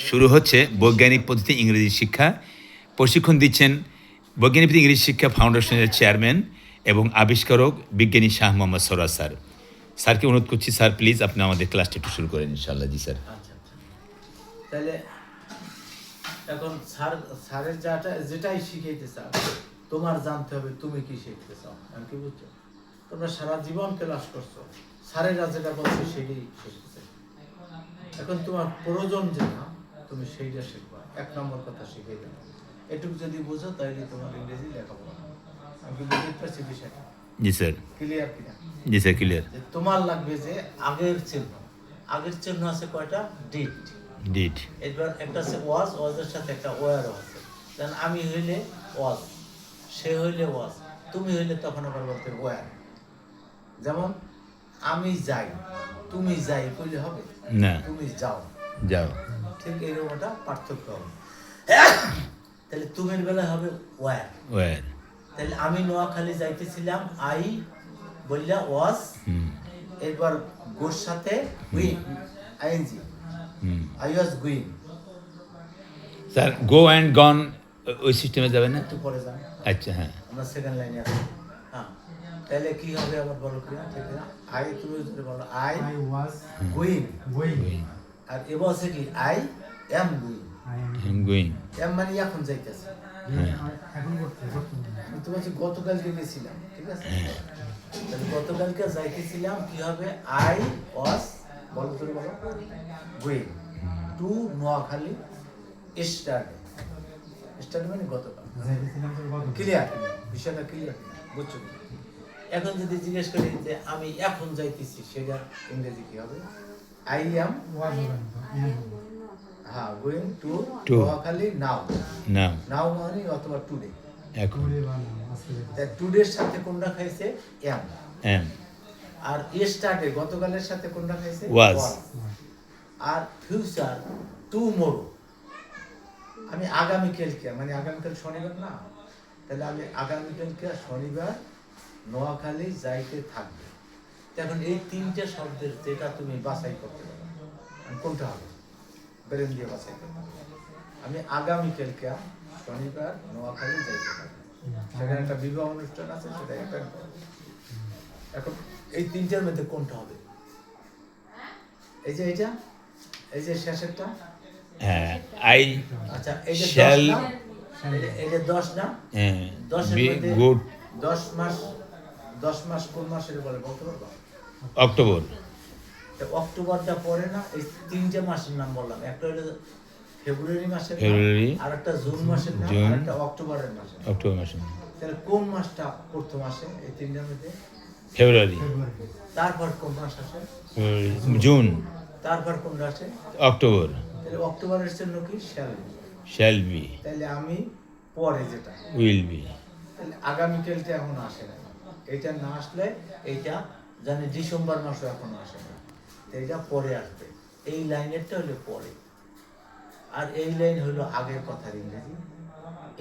শুরু হচ্ছে বৈজ্ঞানিক পদ্ধতি ইংরেজি শিক্ষা। প্রশিক্ষণ দিচ্ছেন বৈজ্ঞানিক পদ্ধতি ইংরেজি শিক্ষা ফাউন্ডেশনের চেয়ারম্যান এবং আবিষ্কারক বিজ্ঞানী শাহ মোহাম্মদ সরাজ স্যার। স্যারকে অনুরোধ করছি, স্যার প্লিজ আপনি আমাদের ক্লাসটা একটু শুরু করেন ইনশাআল্লাহ। জি স্যার। আচ্ছা আচ্ছা, তাহলে এখন স্যারের যেটাই শিখাইতে চাও তোমার জানতে হবে তুমি কি শিখতে চাও। আমি কি বুঝছো, তোমরা সারা জীবন ক্লাস করছো, স্যারেরা যেটা বলছে সেটাই শিখতেছে। এখন তোমার প্রয়োজন যেটা তুমি সেইটা শিখবা। এক নম্বর কথা শিখে দেবো, এটুকু যদি বুঝো তাইলে তোমার ইংরেজি লেখাপড়া। আমি কি বুঝতে পারছি বিষয়টা? জি স্যার। ক্লিয়ার কিনা? জি স্যার, ক্লিয়ার। যে তোমার লাগবে যে আগের চিহ্ন। আগের চিহ্ন আছে কয়টা? ডিড। ডিড। এবার একটা আছে ওয়াজ, ওয়াজের সাথে একটা ওয়ারও আছে। কারণ আমি হইলে ওয়াজ, সে হইলে ওয়াজ, তুমি হইলে তখন আবার বলতে ওয়ার। যেমন আমি যাই, তুমি যাই কইলে হবে না, তুমি যাও। যাও। ঠিক এরকম একটা পার্থক্য হবে। তাহলে তুমির বেলায় হবে ওয়ার। ওয়ার। তাহলে আমি নোয়াখালী যাইতেছিলাম, আই বললা ওয়াজ। এরপর গোর সাথে ing, I N G, I was going. Sir go and gone ওই সিস্টেমে যাবে না? একটু পরে যান। আচ্ছা, হ্যাঁ। আমরা সেকেন্ড লাইনে আছি। হ্যাঁ, তাহলে কি হবে আবার বলো কি? ঠিক না? আই, তুমি যদি বলো আই ওয়াজ গোয়িং, আর এ বলছে কি I am going. Going am মানে এখন যাইতেছে। আমি তো বলছি গতকালকে গেছিলাম, ঠিক আছে? তাহলে গতকালকে যাইতেছিলাম, কি হবে? আই ওয়াজ, বলো তুমি বলো, going to Noakhali study. Study মানে গতকাল। ক্লিয়ার? বিষয়টা ক্লিয়ার বুঝছো? এখন যদি জিজ্ঞেস করি যে আমি এখন যাইতেছি, সেটা ইংরেজি কি হবে? আই এম, হ্যাঁ, গোয়িং টু নোয়াখালী নাও। নাও মানে অথবা টুডে। এখন টুডের সাথে কোনটা খাইছে? এম। এম। আর স্টাডি গতকালের সাথে কোনটা খাইছে? ওয়াজ। আর ফিউচার টুমরো, আমি আগামীকালকে, মানে আগামীকাল শনিবার না, তাহলে আমি আগামীকালকে শনিবার নোয়াখালী যাইতে থাকবে। এখন এই তিনটে শব্দের যেটা তুমি বাছাই করতে পারো, কোনটা হবে? ব্রেন দিয়ে বাছাই করতে হবে। আমি আগামীকালকে শনিবার নোয়াখালী যাইতে থাকবে, সেখানে একটা বিবাহ অনুষ্ঠান আছে, সেটা অ্যাটেন্ড করব। এখন এই তিনটার মধ্যে কোনটা হবে? এই যে এইটা, এই যে শেষেরটা, হ্যাঁ, আই আচ্ছা এই যে শ্যাল, 10 না, এই যে 10 না, 10 এর বি মধ্যে গুড 10 মাস, 10 মাস কোন মাসের বলে বলতে পারবা? অক্টোবর। তো অক্টোবরটা পড়ে না? এই তিনটে মাসের নাম বললাম, একটা হলো ফেব্রুয়ারি মাসের নাম, ফেব্রুয়ারি, আর একটা জুন মাসের নাম, জুন, আর একটা অক্টোবরের মাসের নাম। অক্টোবর মাসে। তাহলে কোন মাসটা প্রথম আসে এই তিনটার মধ্যে? ফেব্রুয়ারি। তারপর কোন মাস আসে? ফেব্রুয়ারি, জুন, তারপর কোন আসে? অক্টোবর। তাহলে অক্টোবরের জন্য কি? শ্যাল বি, তাহলে আমি পরে যেটা উইল বি। তাহলে আগামীকালটা এখন আসে না, এইটা না আসলে এইটা জানি ডিসেম্বর মাসও এখনো আসে না, এইটা পরে আসবে। এই লাইনেরটা হলো পরে, আর এই লাইন হলো আগের কথার ইংরেজি।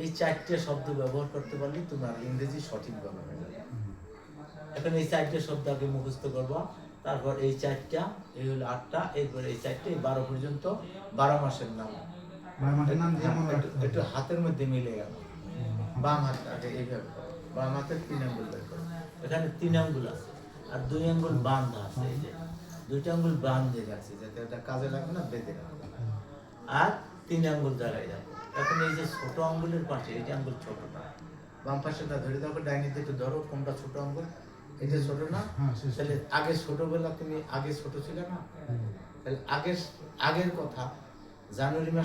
এই চারটে শব্দ ব্যবহার করতে পারলে তোমার ইংরেজি সঠিক ব্যবহার হয়ে যাবে। এখন এই চারটে শব্দ আগে মুখস্থ করবা, তারপর এই চারটা, এই হলো 8টা, এরপর এই চারটে 12 পর্যন্ত 12 মাসের নাম। একটু হাতের মধ্যে মিলে গেল। বাম হাত আগে এইভাবে করো, বাম হাতের 3 আঙ্গুল বের করো। এখানে 3 আঙ্গুল আছে, আর 2 আঙ্গুল বাঁধা আছে। এই যে 2টা আঙ্গুল বাঁধে রাখছি, যাতে এটা কাজে লাগবে না, বেঁধে রাখবে। আর 3 আঙ্গুল জায়গায় যাবো। এখন এই যে ছোট আঙ্গুলের পাশে, এই যে আঙ্গুল ছোটটা, বাম পাশেটা ধরে থাকো, ডাইনি দিকে ধরো, কোনটা ছোট আঙ্গুল? এই যে ছোট না? তাহলে আগে ছোটবেলা তুমি আগে ছোট ছিলে না? তাহলে আগের কথা জানুয়ারি মাস